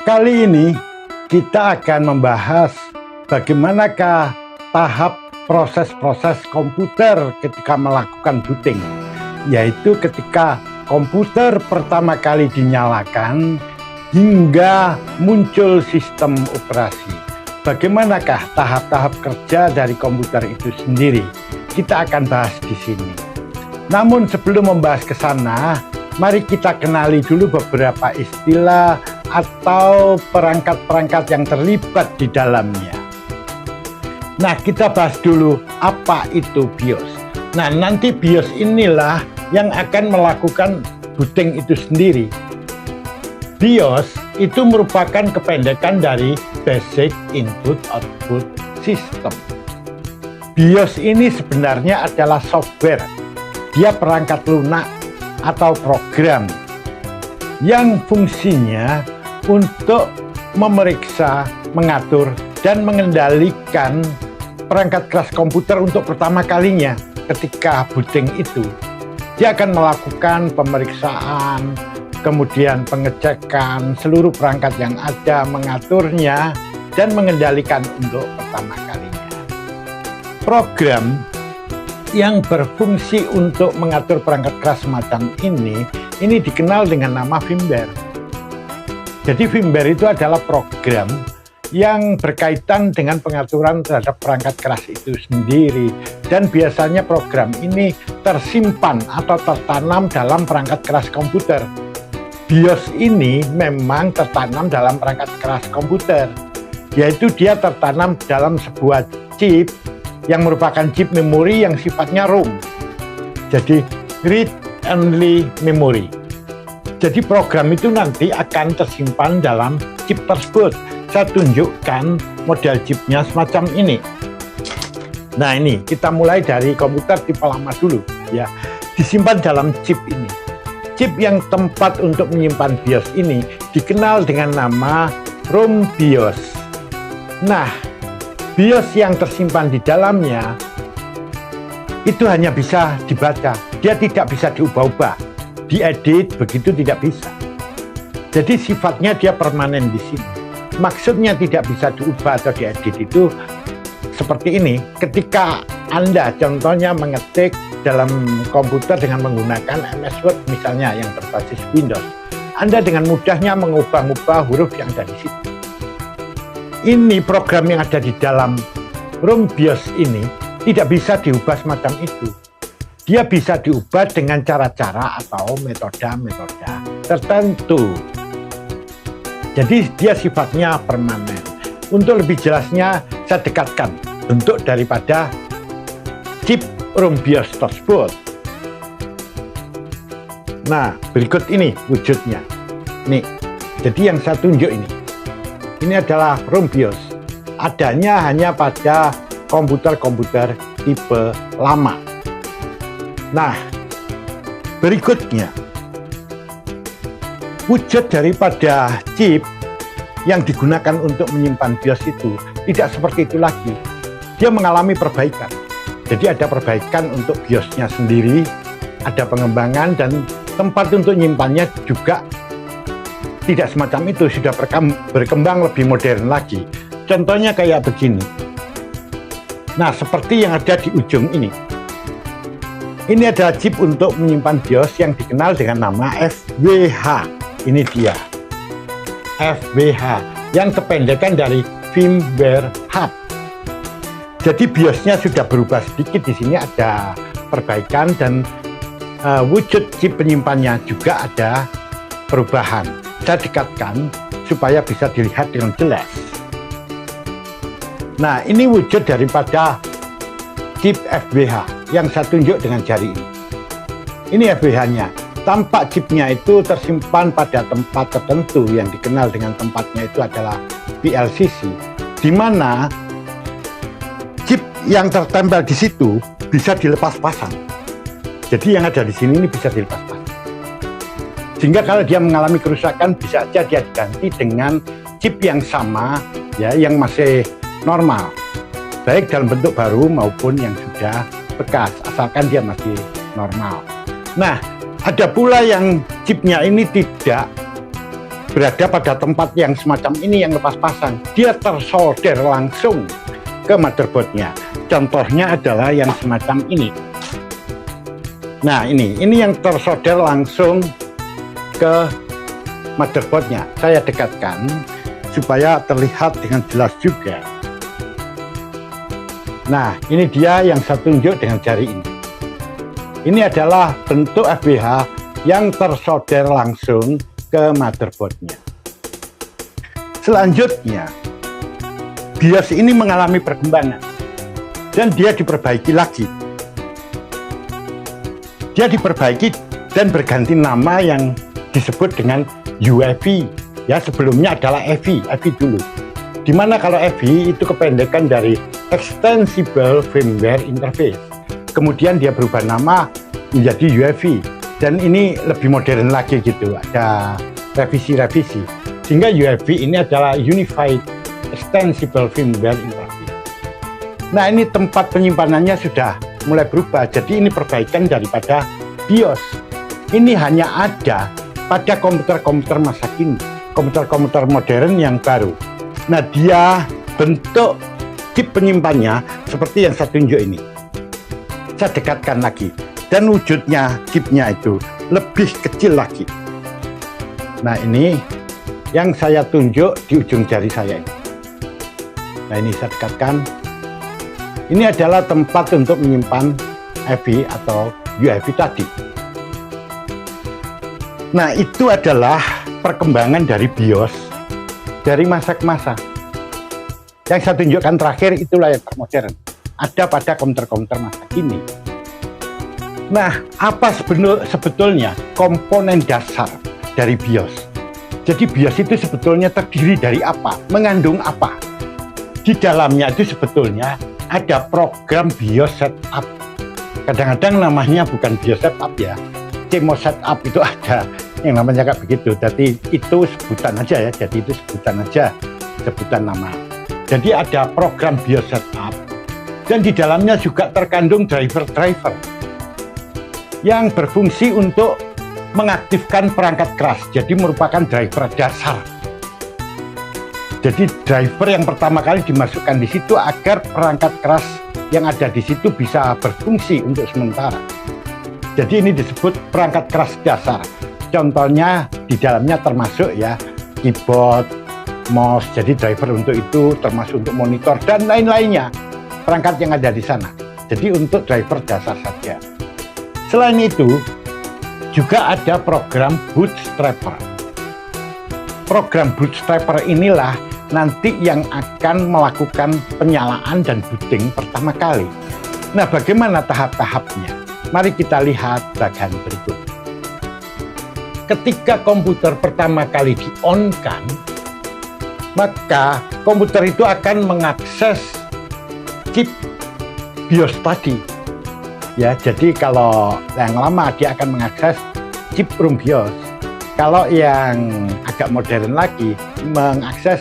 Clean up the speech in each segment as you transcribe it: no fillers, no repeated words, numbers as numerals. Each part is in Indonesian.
Kali ini kita akan membahas bagaimanakah tahap proses-proses komputer ketika melakukan booting, yaitu ketika komputer pertama kali dinyalakan hingga muncul sistem operasi. Bagaimanakah tahap-tahap kerja dari komputer itu sendiri? Kita akan bahas di sini. Namun sebelum membahas ke sana, mari kita kenali dulu beberapa istilah atau perangkat-perangkat yang terlibat di dalamnya. Nah, kita bahas dulu apa itu BIOS. Nah, nanti BIOS inilah yang akan melakukan booting itu sendiri. BIOS itu merupakan kependekan dari Basic Input Output System. BIOS ini sebenarnya adalah software. Dia perangkat lunak atau program yang fungsinya untuk memeriksa, mengatur, dan mengendalikan perangkat keras komputer untuk pertama kalinya. Ketika booting itu, dia akan melakukan pemeriksaan, kemudian pengecekan seluruh perangkat yang ada, mengaturnya, dan mengendalikan untuk pertama kalinya. Program yang berfungsi untuk mengatur perangkat keras semacam ini dikenal dengan nama firmware. Jadi firmware itu adalah program yang berkaitan dengan pengaturan terhadap perangkat keras itu sendiri, dan biasanya program ini tersimpan atau tertanam dalam perangkat keras komputer. BIOS ini memang tertanam dalam perangkat keras komputer, yaitu dia tertanam dalam sebuah chip yang merupakan chip memori yang sifatnya ROM. Jadi read only memory. Jadi program itu nanti akan tersimpan dalam chip tersebut. Saya tunjukkan model chipnya semacam ini. Nah, ini kita mulai dari komputer tipe lama dulu ya. Disimpan dalam chip ini. Chip yang tempat untuk menyimpan BIOS ini dikenal dengan nama ROM BIOS. Nah, BIOS yang tersimpan di dalamnya itu hanya bisa dibaca. Dia tidak bisa diubah-ubah. Diedit begitu tidak bisa. Jadi sifatnya dia permanen di sini. Maksudnya tidak bisa diubah atau diedit itu seperti ini. Ketika Anda contohnya mengetik dalam komputer dengan menggunakan MS Word misalnya yang berbasis Windows, Anda dengan mudahnya mengubah-ubah huruf yang ada di situ. Ini program yang ada di dalam ROM BIOS ini tidak bisa diubah semacam itu. Dia bisa diubah dengan cara-cara atau metode-metode tertentu. Jadi dia sifatnya permanen. Untuk lebih jelasnya saya dekatkan bentuk daripada chip ROM BIOS tersebut. Nah, berikut ini wujudnya. Nih, jadi yang saya tunjuk ini. Ini adalah ROM BIOS. Adanya hanya pada komputer-komputer tipe lama. Nah, berikutnya wujud daripada chip yang digunakan untuk menyimpan BIOS itu tidak seperti itu lagi. Dia mengalami perbaikan. Jadi ada perbaikan untuk BIOSnya sendiri, ada pengembangan, dan tempat untuk menyimpannya juga tidak semacam itu, sudah berkembang lebih modern lagi. Contohnya kayak begini. Nah, seperti yang ada di ujung ini. Ini adalah chip untuk menyimpan BIOS yang dikenal dengan nama FWH. Ini dia, FWH, yang kependekan dari firmware hub. Jadi BIOSnya sudah berubah sedikit. Di sini ada perbaikan dan wujud chip penyimpannya juga ada perubahan. Saya dekatkan supaya bisa dilihat dengan jelas. Nah, ini wujud daripada chip FWH yang saya tunjuk dengan jari ini. Ini FWH-nya. Tampak chipnya itu tersimpan pada tempat tertentu yang dikenal dengan tempatnya itu adalah PLCC, di mana chip yang tertempel di situ bisa dilepas pasang. Jadi yang ada di sini ini bisa dilepas pasang. Sehingga kalau dia mengalami kerusakan bisa saja dia diganti dengan chip yang sama ya, yang masih normal, baik dalam bentuk baru maupun yang sudah bekas, asalkan dia masih normal. Nah, ada pula yang chipnya ini tidak berada pada tempat yang semacam ini yang lepas pasang, dia tersolder langsung ke motherboardnya. Contohnya adalah yang semacam ini. Nah, ini yang tersolder langsung ke motherboardnya. Saya dekatkan supaya terlihat dengan jelas juga. Nah, ini dia yang saya tunjuk dengan jari ini. Ini adalah bentuk FPH yang tersolder langsung ke motherboardnya. Selanjutnya, BIOS ini mengalami perkembangan dan dia diperbaiki lagi. Dia diperbaiki dan berganti nama yang disebut dengan UEFI. Ya, sebelumnya adalah EVI dulu. Dimana kalau EVI itu kependekan dari Extensible Firmware Interface. Kemudian dia berubah nama menjadi UEFI. Dan ini lebih modern lagi gitu, ada revisi-revisi. Sehingga UEFI ini adalah Unified Extensible Firmware Interface. Nah, ini tempat penyimpanannya sudah mulai berubah. Jadi ini perbaikan daripada BIOS. Ini hanya ada pada komputer-komputer masa kini, komputer-komputer modern yang baru. Nah, dia bentuk chip penyimpannya seperti yang saya tunjuk ini. Saya dekatkan lagi. Dan wujudnya chipnya itu lebih kecil lagi. Nah, ini yang saya tunjuk di ujung jari saya ini. Nah, ini saya dekatkan. Ini adalah tempat untuk menyimpan EVI atau UEFI tadi. Nah, itu adalah perkembangan dari BIOS dari masa ke masa. Yang saya tunjukkan terakhir itulah yang termodern. Ada pada komputer-komputer masa kini. Nah, apa sebetulnya komponen dasar dari BIOS? Jadi BIOS itu sebetulnya terdiri dari apa? Mengandung apa? Di dalamnya itu sebetulnya ada program BIOS setup. Kadang-kadang namanya bukan BIOS setup ya, CMOS setup itu ada yang namanya kayak begitu. Jadi itu sebutan aja ya, jadi itu sebutan aja, sebutan nama. Jadi ada program BIOS setup dan di dalamnya juga terkandung driver-driver yang berfungsi untuk mengaktifkan perangkat keras. Jadi merupakan driver dasar. Jadi driver yang pertama kali dimasukkan di situ agar perangkat keras yang ada di situ bisa berfungsi untuk sementara. Jadi ini disebut perangkat keras dasar. Contohnya di dalamnya termasuk ya keyboard, mouse. Jadi driver untuk itu termasuk untuk monitor dan lain-lainnya. Perangkat yang ada di sana. Jadi untuk driver dasar saja. Selain itu, juga ada program bootstrapper. Program bootstrapper inilah nanti yang akan melakukan penyalaan dan booting pertama kali. Nah, bagaimana tahap-tahapnya? Mari kita lihat bagian berikut. Ketika komputer pertama kali di-on-kan, maka komputer itu akan mengakses chip BIOS tadi. Ya, jadi kalau yang lama dia akan mengakses chip room BIOS. Kalau yang agak modern lagi mengakses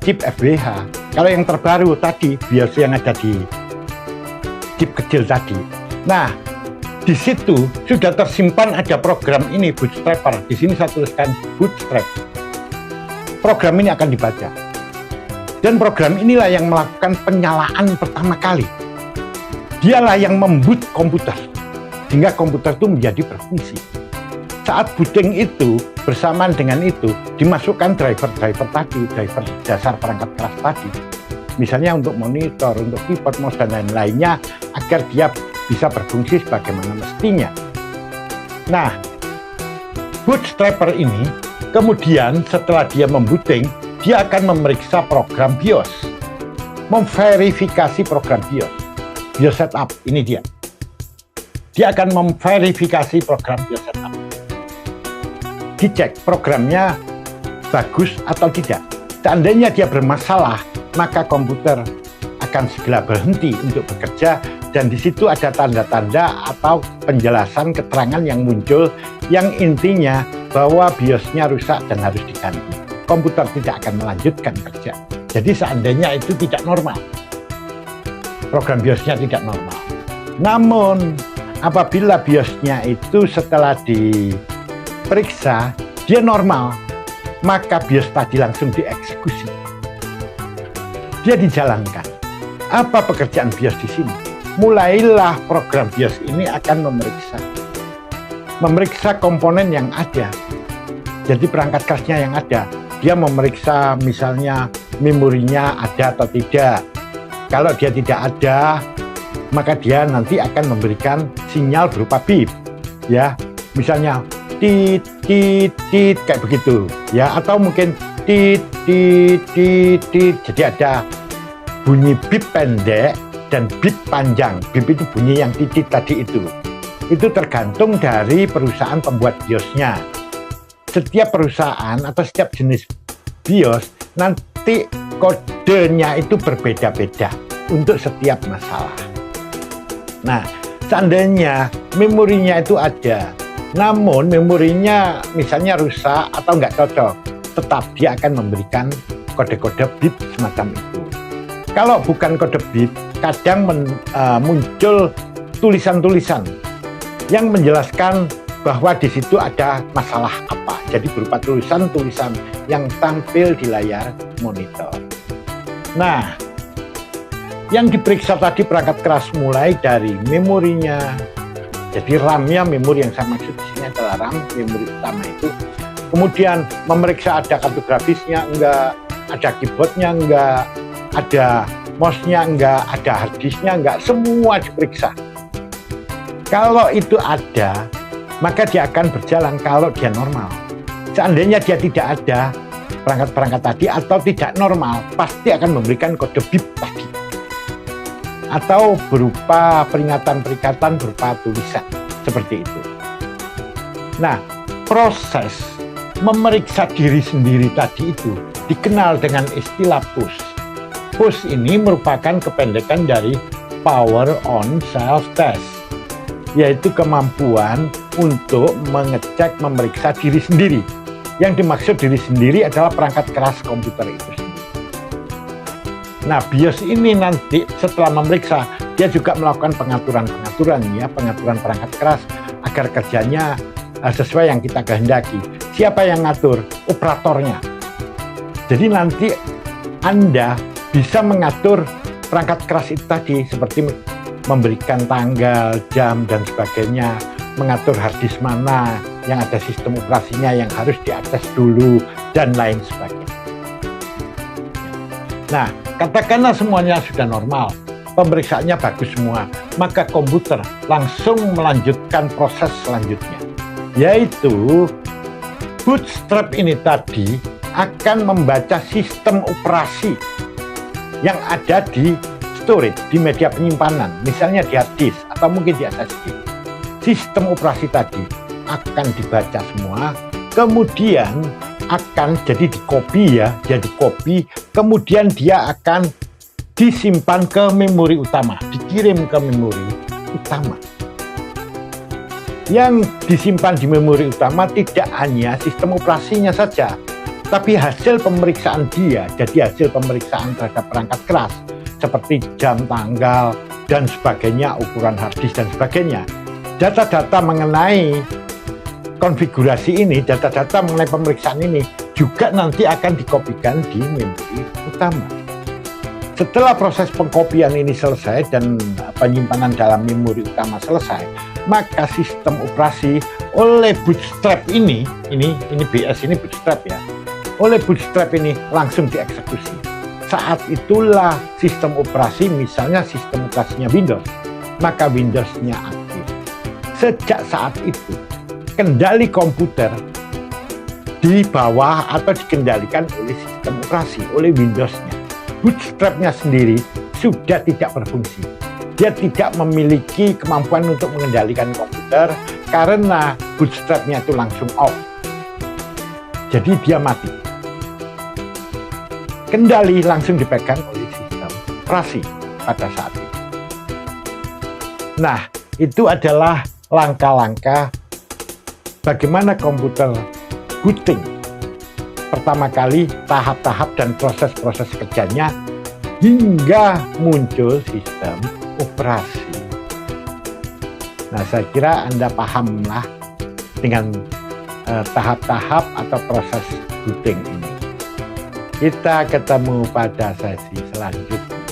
chip FWH. Kalau yang terbaru tadi BIOS yang ada di chip kecil tadi. Nah, di situ sudah tersimpan ada program ini bootstrapper. Di sini saya tuliskan bootstrap. Program ini akan dibaca. Dan program inilah yang melakukan penyalaan pertama kali. Dialah yang memboot komputer, sehingga komputer itu menjadi berfungsi. Saat booting itu, bersamaan dengan itu, dimasukkan driver-driver tadi, driver dasar perangkat keras tadi. Misalnya untuk monitor, untuk keyboard, mouse, dan lain-lainnya, agar dia bisa berfungsi sebagaimana mestinya. Nah, bootstrapper ini, kemudian setelah dia membooting, dia akan memeriksa program BIOS, memverifikasi program BIOS. BIOS setup, ini dia. Dia akan memverifikasi program BIOS setup. Dicek programnya bagus atau tidak. Seandainya dia bermasalah, maka komputer akan segera berhenti untuk bekerja dan di situ ada tanda-tanda atau penjelasan keterangan yang muncul yang intinya bahwa BIOS-nya rusak dan harus diganti. Komputer tidak akan melanjutkan kerja. Jadi seandainya itu tidak normal. Program BIOS-nya tidak normal. Namun apabila BIOS-nya itu setelah diperiksa dia normal, maka BIOS tadi langsung dieksekusi. Dia dijalankan. Apa pekerjaan BIOS di sini? Mulailah program BIOS ini akan memeriksa komponen yang ada. Jadi perangkat kerasnya yang ada. Dia memeriksa misalnya memorinya ada atau tidak. Kalau dia tidak ada, maka dia nanti akan memberikan sinyal berupa bip, ya. Misalnya tit tit tit kayak begitu, ya. Atau mungkin tit tit tit tit. Jadi ada bunyi bip pendek dan bip panjang. Bip itu bunyi yang titit tadi itu. Itu tergantung dari perusahaan pembuat BIOS-nya. Setiap perusahaan atau setiap jenis BIOS nanti kodenya itu berbeda-beda untuk setiap masalah. Nah, seandainya memorinya itu ada, namun memorinya misalnya rusak atau nggak cocok, tetap dia akan memberikan kode-kode bip semacam itu. Kalau bukan kode bip, kadang muncul tulisan-tulisan yang menjelaskan bahwa di situ ada masalah apa. Jadi berupa tulisan-tulisan yang tampil di layar monitor. Nah, yang diperiksa tadi perangkat keras mulai dari memorinya. Jadi RAM-nya, memori yang saya maksud di sini adalah RAM, memori utama itu. Kemudian memeriksa ada kartu grafisnya enggak, ada keyboardnya enggak, ada mouse-nya enggak, ada hard disk-nya enggak, semua diperiksa. Kalau itu ada, maka dia akan berjalan kalau dia normal. Seandainya dia tidak ada perangkat-perangkat tadi atau tidak normal, pasti akan memberikan kode bip tadi. Atau berupa peringatan-peringatan berupa tulisan, seperti itu. Nah, proses memeriksa diri sendiri tadi itu dikenal dengan istilah push. Push ini merupakan kependekan dari Power on Self Test, yaitu kemampuan untuk mengecek, memeriksa diri sendiri. Yang dimaksud diri sendiri adalah perangkat keras komputer itu sendiri. Nah, BIOS ini nanti setelah memeriksa, dia juga melakukan pengaturan-pengaturan, ya, pengaturan perangkat keras agar kerjanya sesuai yang kita kehendaki. Siapa yang ngatur? Operatornya. Jadi nanti Anda bisa mengatur perangkat keras itu tadi, seperti memberikan tanggal, jam, dan sebagainya, mengatur hard disk mana yang ada sistem operasinya yang harus diakses dulu, dan lain sebagainya. Nah, katakanlah semuanya sudah normal, pemeriksaannya bagus semua, maka komputer langsung melanjutkan proses selanjutnya, yaitu bootstrap ini tadi akan membaca sistem operasi yang ada di storage, di media penyimpanan, misalnya di hard disk atau mungkin di SSD. Sistem operasi tadi akan dibaca semua, kemudian akan jadi di-copy, ya, jadi copy, kemudian dia akan disimpan ke memori utama, dikirim ke memori utama. Yang disimpan di memori utama tidak hanya sistem operasinya saja, tapi hasil pemeriksaan dia, jadi hasil pemeriksaan terhadap perangkat keras, seperti jam, tanggal, dan sebagainya, ukuran hard disk, dan sebagainya. Data-data mengenai konfigurasi ini, data-data mengenai pemeriksaan ini, juga nanti akan dikopikan di memori utama. Setelah proses pengkopian ini selesai dan penyimpanan dalam memori utama selesai, maka sistem operasi oleh bootstrap ini BS ini bootstrap, ya, oleh bootstrap ini langsung dieksekusi. Saat itulah sistem operasi, misalnya sistem operasinya Windows, maka Windows-nya aktif. Sejak saat itu, kendali komputer di bawah atau dikendalikan oleh sistem operasi, oleh Windows-nya. Bootstrap-nya sendiri sudah tidak berfungsi. Dia tidak memiliki kemampuan untuk mengendalikan komputer karena bootstrap-nya itu langsung off. Jadi dia mati. Kendali langsung dipegang oleh sistem operasi pada saat itu. Nah, itu adalah langkah-langkah bagaimana komputer booting. Pertama kali tahap-tahap dan proses-proses kerjanya hingga muncul sistem operasi. Nah, saya kira Anda pahamlah dengan tahap-tahap atau proses booting ini. Kita ketemu pada sesi selanjutnya.